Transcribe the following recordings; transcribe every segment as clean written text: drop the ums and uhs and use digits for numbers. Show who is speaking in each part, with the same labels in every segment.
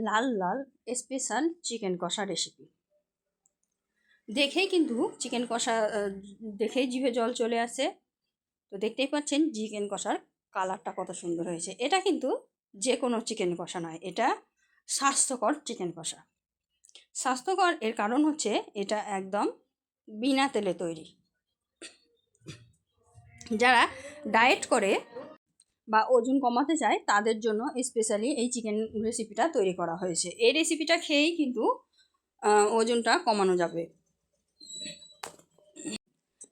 Speaker 1: লাল লাল special chicken কষা recipe. দেখেই কিন্তু চিকেন কষা দেখেই জিভে জল চলে আসে। তো দেখতেই পাচ্ছেন চিকেন কষার কালারটা কত সুন্দর হয়েছে। এটা কিন্তু যে কোনো চিকেন কষা নয়, এটা স্বাস্থ্যকর চিকেন কষা। স্বাস্থ্যকর এর কারণ হচ্ছে এটা একদম বিনা তেলে তৈরি। যারা ডায়েট করে বা ওজন কমাতে চায় তাদের জন্য স্পেশালি এই চিকেন রেসিপিটা তৈরি করা হয়েছে। এই রেসিপিটা খেয়েই কিন্তু ওজনটা কমানো যাবে,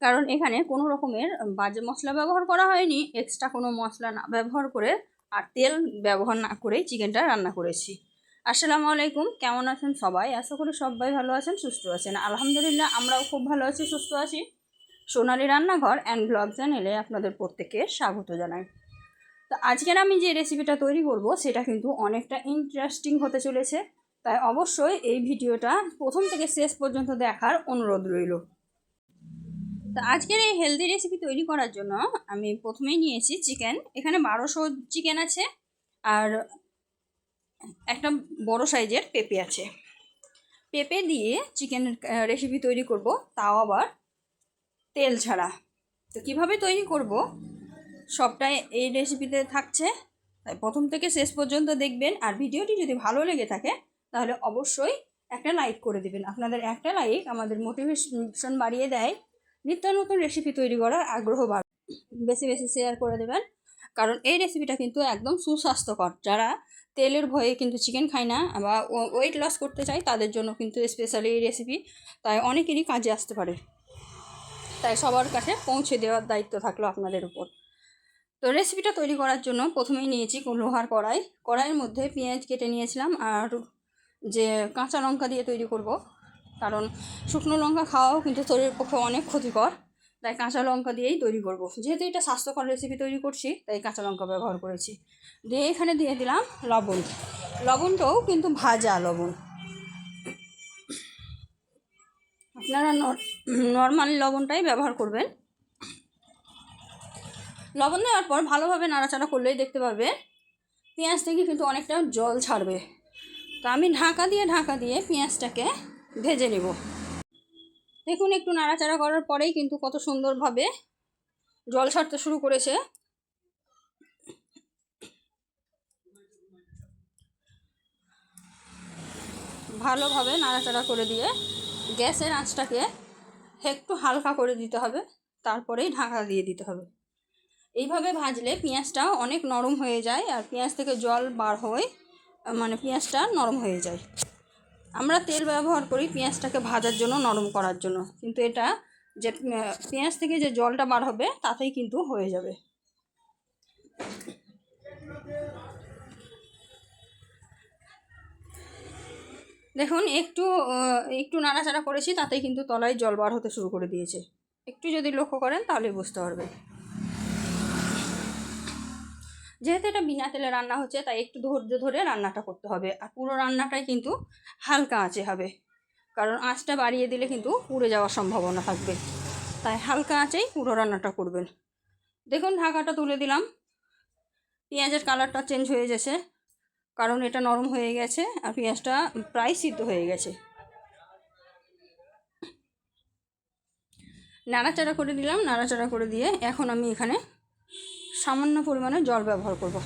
Speaker 1: কারণ এখানে কোনো রকমের বাজে মশলা ব্যবহার করা হয়নি। এক্সট্রা কোনো মশলা না ব্যবহার করে আর তেল ব্যবহার না করেই চিকেনটা রান্না করেছি। আসসালামু আলাইকুম, কেমন আছেন সবাই? আশা করি সবাই ভালো আছেন, সুস্থ আছেন। আলহামদুলিল্লাহ আমরাও খুব ভালো আছি, সুস্থ আছি। সোনালী রান্নাঘর অ্যান্ড ব্লগ চ্যানেলে আপনাদের প্রত্যেককে স্বাগত জানাই। তো আজকের আমি যে রেসিপিটা তৈরি করব সেটা কিন্তু অনেকটা ইন্টারেস্টিং হতে চলেছে, তাই অবশ্যই এই ভিডিওটা প্রথম থেকে শেষ পর্যন্ত দেখার অনুরোধ রইল। তো আজকের এই হেলদি রেসিপি তৈরি করার জন্য আমি প্রথমেই নিয়েছি চিকেন। এখানে 1200 চিকেন আছে আর একটা বড় সাইজের পেঁপে আছে। পেঁপে দিয়ে চিকেন রেসিপি তৈরি করব, তাও আবার তেল ছাড়া। তো কিভাবে তৈরি করব সবটাই এই রেসিপিতে থাকছে, তাই প্রথম থেকে শেষ পর্যন্ত দেখবেন। আর ভিডিওটি যদি ভালো লেগে থাকে তাহলে অবশ্যই একটা লাইক করে দেবেন। আপনাদের একটা লাইক আমাদের মোটিভেশন বাড়িয়ে দেয়, নিত্য নতুন রেসিপি তৈরি করার আগ্রহ বাড়ে। বেশি বেশি শেয়ার করে দেবেন, কারণ এই রেসিপিটা কিন্তু একদম সুস্বাস্থ্যকর। যারা তেলের ভয়ে কিন্তু চিকেন খায় না বা ওয়েট লস করতে চায় তাদের জন্য কিন্তু স্পেশালি এই রেসিপি, তাই অনেকেরই কাজে আসতে পারে। তাই সবার কাছে পৌঁছে দেওয়ার দায়িত্ব থাকলো আপনাদের উপর। তো রেসিপিটা তৈরি করার জন্য প্রথমেই নিয়েছি লোহার কড়াইয়ের মধ্যে পেঁয়াজ কেটে নিয়েছিলাম। আর যে কাঁচা লঙ্কা দিয়ে তৈরি করব, কারণ শুকনো লঙ্কা খাওয়াও কিন্তু শরীরের পক্ষে অনেক ক্ষতিকর, তাই কাঁচা লঙ্কা দিয়েই তৈরি করব। যেহেতু এটা স্বাস্থ্যকর রেসিপি তৈরি করছি তাই কাঁচা লঙ্কা ব্যবহার করেছি। দিয়ে এখানে দিয়ে দিলাম লবণ। লবণটাও কিন্তু ভাজা লবণ, আপনারা নর্মাল লবণটাই ব্যবহার করবেন। লবণ দেওয়ার পর ভালোভাবে নাড়াচাড়া করলেই দেখতে পাবে পেঁয়াজ থেকে কিন্তু অনেকটা জল ছাড়বে। তো আমি ঢাকা দিয়ে পেঁয়াজটাকে ভেজে নেব। দেখুন একটু নাড়াচাড়া করার পরেই কিন্তু কত সুন্দরভাবে জল ছাড়তে শুরু করেছে। ভালোভাবে নাড়াচাড়া করে দিয়ে গ্যাসের আঁচটাকে একটু হালকা করে দিতে হবে, তারপরেই ঢাকা দিয়ে দিতে হবে। এইভাবে ভাজলে পেঁয়াজটা অনেক নরম হয়ে যায় আর পেঁয়াজ থেকে জল বার হয়ে মানে পেঁয়াজটা নরম হয়ে যায়। আমরা তেল ব্যবহার করি পেঁয়াজটাকে ভাজার জন্য, নরম করার জন্য, কিন্তু এটা যে পেঁয়াজ থেকে যে জলটা বার হবে তাতেই কিন্তু হয়ে যাবে। দেখুন একটু একটু নাড়াচাড়া করেছি, তাতেই কিন্তু তলায় জল বার হতে শুরু করে দিয়েছে। একটু যদি লক্ষ্য করেন তাহলে বুঝতে পারবেন। যেহেতু এটা বিনা তেলে রান্না হচ্ছে তাই একটু ধৈর্য ধরে রান্নাটা করতে হবে। আর পুরো রান্নাটাই কিন্তু হালকা আঁচে হবে, কারণ আঁচটা বাড়িয়ে দিলে কিন্তু পুড়ে যাওয়ার সম্ভাবনা থাকবে। তাই হালকা আঁচেই পুরো রান্নাটা করবেন। দেখুন ঢাকাটা তুলে দিলাম, পেঁয়াজের কালারটা চেঞ্জ হয়ে গেছে, কারণ এটা নরম হয়ে গেছে আর পেঁয়াজটা প্রায় সিদ্ধ হয়ে গেছে। নাড়াচাড়া করে দিলাম, নাড়াচাড়া করে দিয়ে এখন আমি এখানে সামান্য পরিমাণে জল ব্যবহার করব।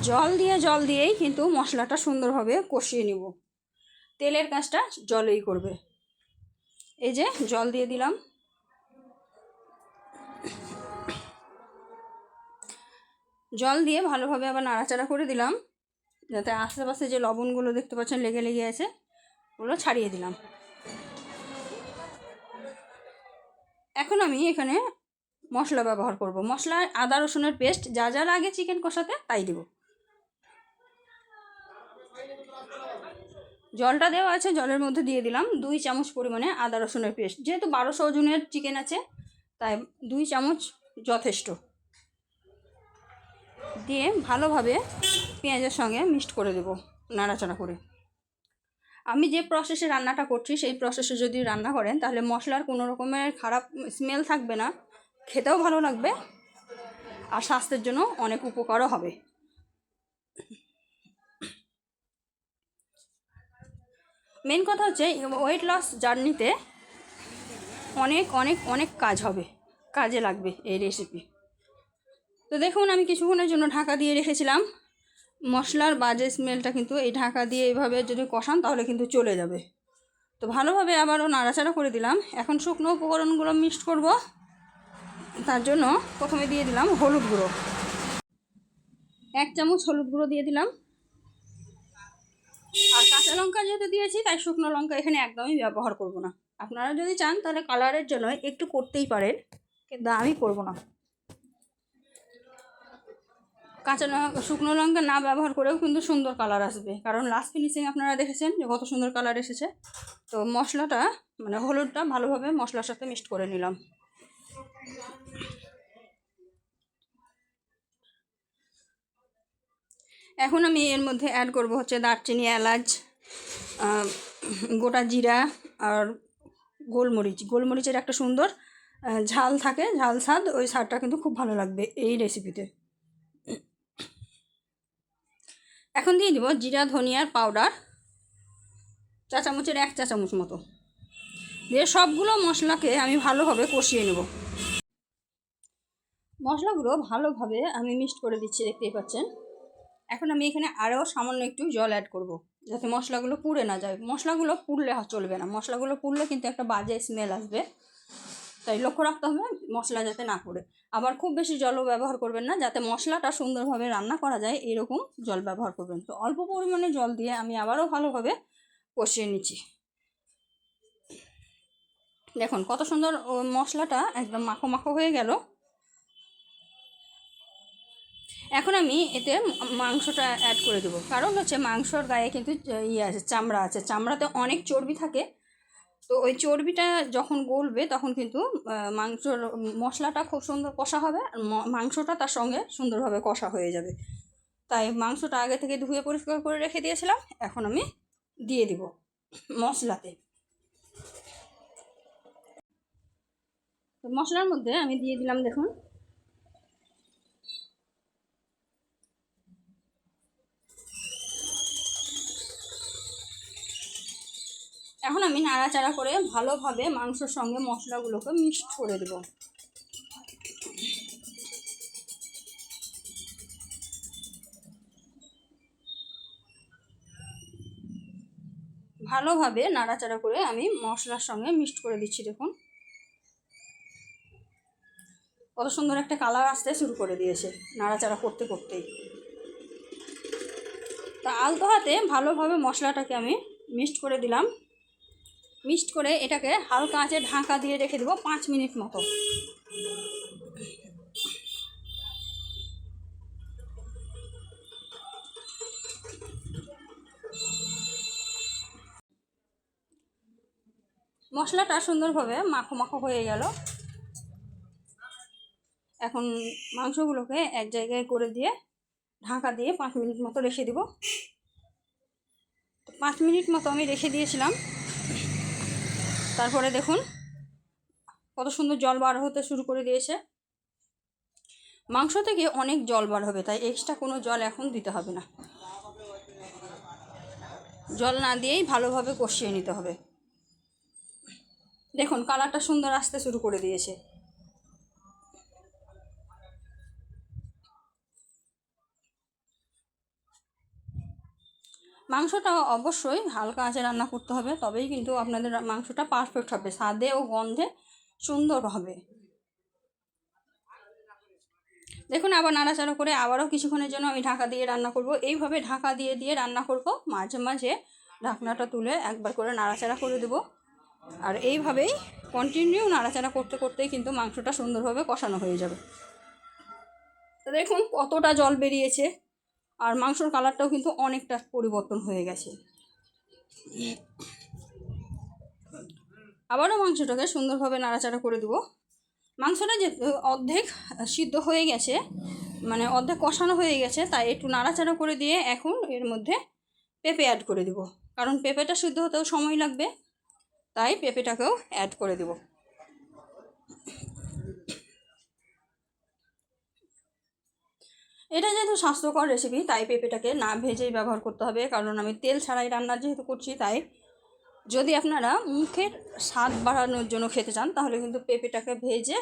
Speaker 1: জল দিয়েই কিন্তু মশলাটা সুন্দরভাবে কষিয়ে নিব। তেলের কাজটা জলেই করবে। এই যে জল দিয়ে দিলাম। জল দিয়ে ভালোভাবে আবার নাড়াচাড়া করে দিলাম, যাতে আশেপাশে যে লবণগুলো দেখতে পাচ্ছেন লেগে লেগে আছে ওগুলো ছাড়িয়ে দিলাম। এখন আমি এখানে মশলা ব্যবহার করব। মশলা আদা রসুনের পেস্ট, যা যা লাগে চিকেন কষাতে তাই দেব। জলটা দেওয়া আছে, জলের মধ্যে দিয়ে দিলাম 2 চামচ পরিমাণে আদা রসুনের পেস্ট। যেহেতু 1200 ওজনের চিকেন আছে তাই 2 চামচ যথেষ্ট। দিয়ে ভালোভাবে পেঁয়াজের সঙ্গে মিক্সড করে দেব নাড়াচাড়া করে। আমি যে প্রসেসে রান্নাটা করছি সেই প্রসেসে যদি রান্না করেন তাহলে মশলার কোনো রকমের খারাপ স্মেল থাকবে না, খেতেও ভালো লাগবে আর স্বাস্থ্যের জন্য অনেক উপকারও হবে। মেন কথা হচ্ছে ওয়েট লস জার্নিতে অনেক অনেক অনেক কাজে লাগবে এই রেসিপি। তো দেখুন আমি কিছুক্ষণের জন্য ঢাকা দিয়ে রেখেছিলাম। মশলার বাজে স্মেলটা কিন্তু এই ঢাকা দিয়ে এইভাবে যদি কষান তাহলে কিন্তু চলে যাবে। তো ভালোভাবে আবারও নাড়াচাড়া করে দিলাম। এখন শুকনো উপকরণগুলো মিক্সড করব। তার জন্য প্রথমে দিয়ে দিলাম হলুদ গুঁড়ো, 1 চামচ হলুদ গুঁড়ো দিয়ে দিলাম। আর কাঁচা লঙ্কা যেহেতু দিয়েছি তাই শুকনো লঙ্কা এখানে একদমই ব্যবহার করব না। আপনারা যদি চান তাহলে কালারের জন্য একটু করতেই পারেন, কিন্তু আমি করব না। শুকনো লঙ্কা না ব্যবহার করেও কিন্তু সুন্দর কালার আসবে, কারণ লাস্ট ফিনিশিং আপনারা দেখেছেন যে কত সুন্দর কালার এসেছে। তো মশলাটা মানে হলুদটা ভালোভাবে মশলার সাথে মিক্সড করে নিলাম। এখন আমি এর মধ্যে অ্যাড করব হচ্ছে দারচিনি, এলাচ, গোটা জিরা আর গোলমরিচের একটা সুন্দর ঝাল থাকে, ঝাল স্বাদ, ওই স্বাদটা কিন্তু খুব ভালো লাগবে এই রেসিপিতে। এখন দিয়ে দিব জিরা ধনিয়ার পাউডার 1 চা চামচ মতো দিয়ে সবগুলো মশলাকে আমি ভালোভাবে কষিয়ে নেব। মশলাগুলো ভালোভাবে আমি মিক্সড করে দিচ্ছি, দেখতেই পাচ্ছেন। এখন আমি এখানে আরও সামান্য একটু জল অ্যাড করব, যাতে মশলাগুলো পুড়ে না যায়। মশলাগুলো পুড়লে চলবে না, মশলাগুলো পুড়লে কিন্তু একটা বাজে স্মেল আসবে। তাই লক্ষ্য রাখতে হবে মশলা যাতে না পুড়ে। আবার খুব বেশি জলও ব্যবহার করবেন না, যাতে মশলাটা সুন্দরভাবে রান্না করা যায় এরকম জল ব্যবহার করবেন। তো অল্প পরিমাণে জল দিয়ে আমি আবারও ভালোভাবে কষিয়ে নিচ্ছি। দেখুন কত সুন্দর মশলাটা একদম মাখো মাখো হয়ে গেল। এখন আমি এতে মাংসটা অ্যাড করে দেবো, কারণ হচ্ছে মাংসর গায়ে কিন্তু আছে, চামড়া আছে, চামড়াতে অনেক চর্বি থাকে। তো ওই চর্বিটা যখন গলবে তখন কিন্তু মাংসর মশলাটা খুব সুন্দর কষা হবে, আর মাংসটা তার সঙ্গে সুন্দরভাবে কষা হয়ে যাবে। তাই মাংসটা আগে থেকে ধুয়ে পরিষ্কার করে রেখে দিয়েছিলাম, এখন আমি দিয়ে দিব মশলাতে। তো মশলার মধ্যে আমি দিয়ে দিলাম, দেখুন এখন আমি নাড়াচাড়া করে ভালোভাবে মাংসের সঙ্গে মশলাগুলোকে মিক্সড করে দেব। ভালোভাবে নাড়াচাড়া করে আমি মশলার সঙ্গে মিক্সড করে দিচ্ছি। দেখুন কত সুন্দর একটা কালার আসতে শুরু করে দিয়েছে নাড়াচাড়া করতে করতেই। তা আলতো হাতে ভালোভাবে মশলাটাকে আমি মিক্সড করে দিলাম। মিক্সড করে এটাকে হালকা আঁচে ঢাকা দিয়ে রেখে দেবো 5 মিনিট মতো। মশলাটা সুন্দরভাবে মাখো মাখো হয়ে গেল। এখন মাংসগুলোকে এক জায়গায় করে দিয়ে ঢাকা দিয়ে 5 মিনিট মতো রেখে দেব। 5 মিনিট মতো আমি রেখে দিয়েছিলাম। তারপরে দেখুন কত সুন্দর জল বার হতে শুরু করে দিয়েছে। মাংস থেকে অনেক জল বার হবে, তাই এক্সট্রা কোনো জল এখন দিতে হবে না। জল না দিয়েই ভালোভাবে কষিয়ে নিতে হবে। দেখুন কালারটা সুন্দর আসতে শুরু করে দিয়েছে। মাংসটা অবশ্যই হালকা আঁচে রান্না করতে হবে, তবেই কিন্তু আপনাদের মাংসটা পারফেক্ট হবে, স্বাদে ও গন্ধে সুন্দর হবে। দেখুন আবার নাড়াচাড়া করে আবারও কিছুক্ষণের জন্য আমি ঢাকা দিয়ে রান্না করব। এইভাবে ঢাকা দিয়ে দিয়ে রান্না করব, মাঝে মাঝে ঢাকনাটা তুলে একবার করে নাড়াচাড়া করে দেব। আর এইভাবেই কন্টিনিউ নাড়াচাড়া করতে করতেই কিন্তু মাংসটা সুন্দরভাবে কষানো হয়ে যাবে। তো দেখুন কতটা জল বেরিয়েছে, আর মাংসর কালারটাও কিন্তু অনেকটা পরিবর্তন হয়ে গেছে। আবারও মাংসটাকে সুন্দরভাবে নাড়াচাড়া করে দেবো। মাংসটা যে অর্ধেক সিদ্ধ হয়ে গেছে, মানে অর্ধেক কষানো হয়ে গেছে, তাই একটু নাড়াচাড়া করে দিয়ে এখন এর মধ্যে পেঁপে অ্যাড করে দেব, কারণ পেঁপেটা সিদ্ধ হতেও সময় লাগবে, তাই পেঁপেটাকেও অ্যাড করে দেব। এটা যেহেতু স্বাস্থ্যকর রেসিপি, তাই পেঁপেটাকে না ভেজেই ব্যবহার করতে হবে, কারণ আমি তেল ছাড়াই রান্না যেহেতু করছি, তাই যদি আপনারা মুখের স্বাদ বাড়ানোর জন্য খেতে চান তাহলে কিন্তু পেঁপেটাকে ভেজে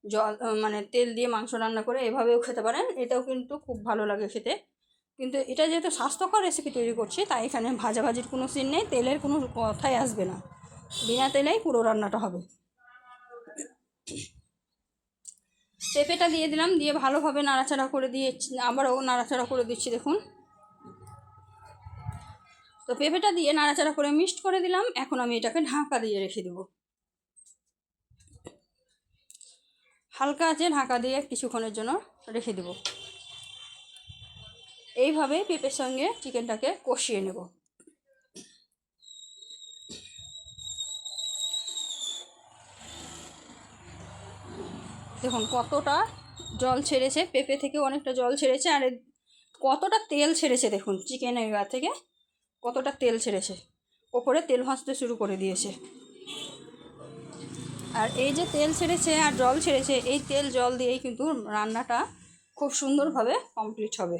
Speaker 1: জল মানে তেল দিয়ে মাংস রান্না করে এভাবেও খেতে পারেন, এটাও কিন্তু খুব ভালো লাগে খেতে। কিন্তু এটা যেহেতু স্বাস্থ্যকর রেসিপি তৈরি করছি তাই এখানে ভাজাভাজির কোনো সিন নেই, তেলের কোনো কথাই আসবে না, বিনা তেলেই পুরো রান্নাটা হবে। পেঁপেটা দিয়ে দিলাম, দিয়ে ভালোভাবে নাড়াচাড়া করে দিয়ে আবারও নাড়াচাড়া করে দিচ্ছি দেখুন। তো পেঁপেটা দিয়ে নাড়াচাড়া করে মিক্সড করে দিলাম। এখন আমি এটাকে ঢাকা দিয়ে রেখে দেবো, হালকা আছে ঢাকা দিয়ে কিছুক্ষণের জন্য রেখে দেব। এইভাবে পেঁপের সঙ্গে চিকেনটাকে কষিয়ে নেব। দেখুন কতটা জল ছেড়েছে, পেঁপে থেকে অনেকটা জল ছেড়েছে, আর কতটা তেল ছেড়েছে দেখুন, চিকেনের গা থেকে কতটা তেল ছেড়েছে, ওপরে তেল ভাসতে শুরু করে দিয়েছে। আর এই যে তেল ছেড়েছে আর জল ছেড়েছে, এই তেল জল দিয়েই কিন্তু রান্নাটা খুব সুন্দরভাবে কমপ্লিট হবে।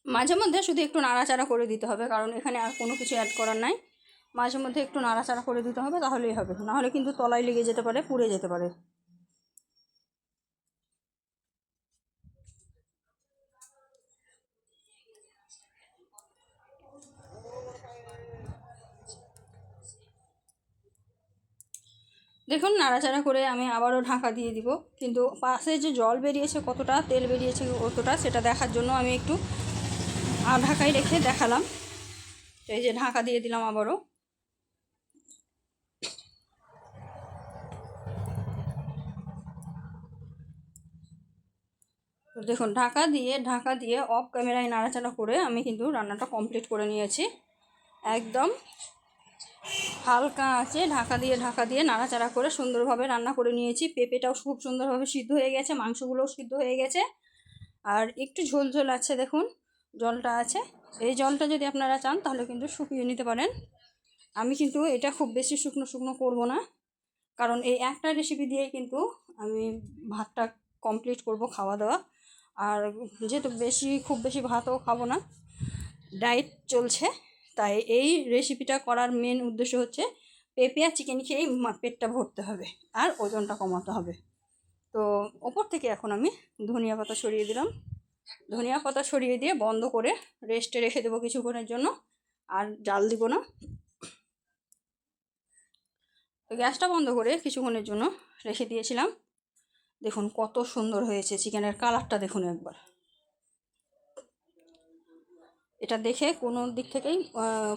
Speaker 1: মাঝে মধ্যে শুধু একটু নাড়াচাড়া করে দিতে হবে, কারণ এখানে আর কোনো কিছু অ্যাড করার নাই। মাঝে মধ্যে একটু নাড়াচাড়া করে দিতে হবে, তাহলেই হবে, নাহলে কিন্তু তলায় লেগে যেতে পারে, পুড়ে যেতে পারে। দেখুন নাড়াচাড়া করে আমি আবারও ঢাকা দিয়ে দিব, কিন্তু পাশে যে জল বেরিয়েছে কতটা, তেল বেরিয়েছে কতটা, সেটা দেখার জন্য আমি একটু ঢাকায় রেখে দেখালাম। এই যে ঢাকা দিয়ে দিলাম আবারও। তো দেখুন ঢাকা দিয়ে অফ ক্যামেরায় নাড়াচাড়া করে আমি কিন্তু রান্নাটা কমপ্লিট করে নিয়েছি। একদম হালকা আছে ঢাকা দিয়ে নাড়াচাড়া করে সুন্দরভাবে রান্না করে নিয়েছি। পেঁপেটাও খুব সুন্দরভাবে সিদ্ধ হয়ে গেছে, মাংসগুলোও সিদ্ধ হয়ে গেছে, আর একটু ঝোল ঝোল আছে দেখুন, জলটা আছে। এই জলটা যদি আপনারা চান তাহলে কিন্তু শুকিয়ে নিতে পারেন। আমি কিন্তু এটা খুব বেশি শুকনো শুকনো করব না, কারণ এই একটা রেসিপি দিয়েই কিন্তু আমি ভাতটা কমপ্লিট করব খাওয়া দাওয়া। আর যেহেতু খুব বেশি ভাতও খাবো না, ডায়েট চলছে, তাই এই রেসিপিটা করার মেন উদ্দেশ্য হচ্ছে পেঁপে আর চিকেন খেয়েই পেটটা ভরতে হবে আর ওজনটা কমাতে হবে। তো ওপর থেকে এখন আমি ধনিয়া পাতা ছড়িয়ে দিলাম। ধনিয়া পাতা ছড়িয়ে দিয়ে বন্ধ করে রেস্টে রেখে দেবো কিছুক্ষণের জন্য, আর জাল দিব না। তো গ্যাসটা বন্ধ করে কিছুক্ষণের জন্য রেখে দিয়েছিলাম। দেখুন কত সুন্দর হয়েছে, চিকেনের কালারটা দেখুন একবার। এটা দেখে কোনো দিক থেকেই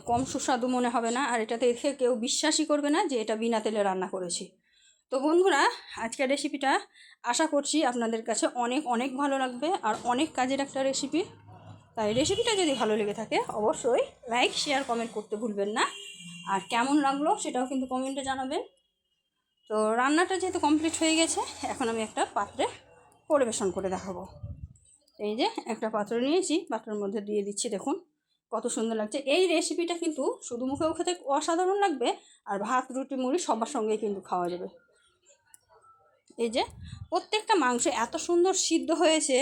Speaker 1: কম সুস্বাদু মনে হবে না, আর এটা দেখে কেউ বিশ্বাসই করবে না যে এটা বিনা তেলে রান্না করেছি। তো বন্ধুরা, আজকের রেসিপিটা আশা করছি আপনাদের কাছে অনেক অনেক ভালো লাগবে, আর অনেক কাজের একটা রেসিপি। তাই রেসিপিটা যদি ভালো লেগে থাকে অবশ্যই লাইক শেয়ার কমেন্ট করতে ভুলবেন না, আর কেমন লাগলো সেটাও কিন্তু কমেন্টে জানাবেন। তো রান্নাটা যেহেতু কমপ্লিট হয়ে গেছে, এখন আমি একটা পাত্রে পরিবেশন করে দেখাবো। এই যে একটা পাত্র নিয়েছি, পাত্রের মধ্যে দিয়ে দিচ্ছি, দেখুন কত সুন্দর লাগছে। এই রেসিপিটা কিন্তু শুধু মুখেও খেতে অসাধারণ লাগবে, আর ভাত রুটি মুড়ি সবার সঙ্গেই কিন্তু খাওয়া যাবে। এই যে প্রত্যেকটা মাংস এত সুন্দর সিদ্ধ হয়েছে,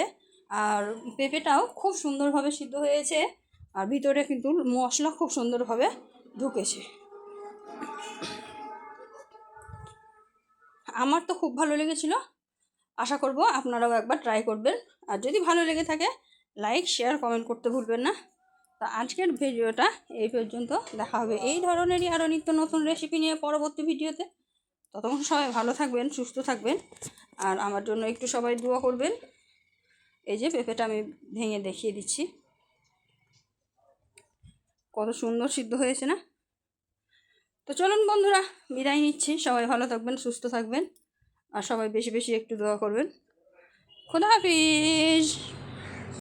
Speaker 1: আর পেঁপেটাও খুব সুন্দরভাবে সিদ্ধ হয়েছে, আর ভিতরে কিন্তু মশলা খুব সুন্দরভাবে ঢুকেছে। আমার তো খুব ভালো লেগেছিল, আশা করব আপনারাও একবার ট্রাই করবেন। আর যদি ভালো লেগে থাকে লাইক শেয়ার কমেন্ট করতে ভুলবেন না। তো আজকের ভিডিওটা এই পর্যন্ত, দেখা হবে এই ধরনেরই আরও নিত্য নতুন রেসিপি নিয়ে পরবর্তী ভিডিওতে। ততক্ষণ সবাই ভালো থাকবেন, সুস্থ থাকবেন, আর আমার জন্য একটু সবাই দোয়া করবেন। এই যে পেঁপেটা আমি ভেঙে দেখিয়ে দিচ্ছি, কত সুন্দর সিদ্ধ হয়েছে না। তো চলুন বন্ধুরা, বিদায় নিচ্ছি। সবাই ভালো থাকবেন, সুস্থ থাকবেন, আর সবাই বেশি বেশি একটু দোয়া করবেন। খোদা হাফিজ।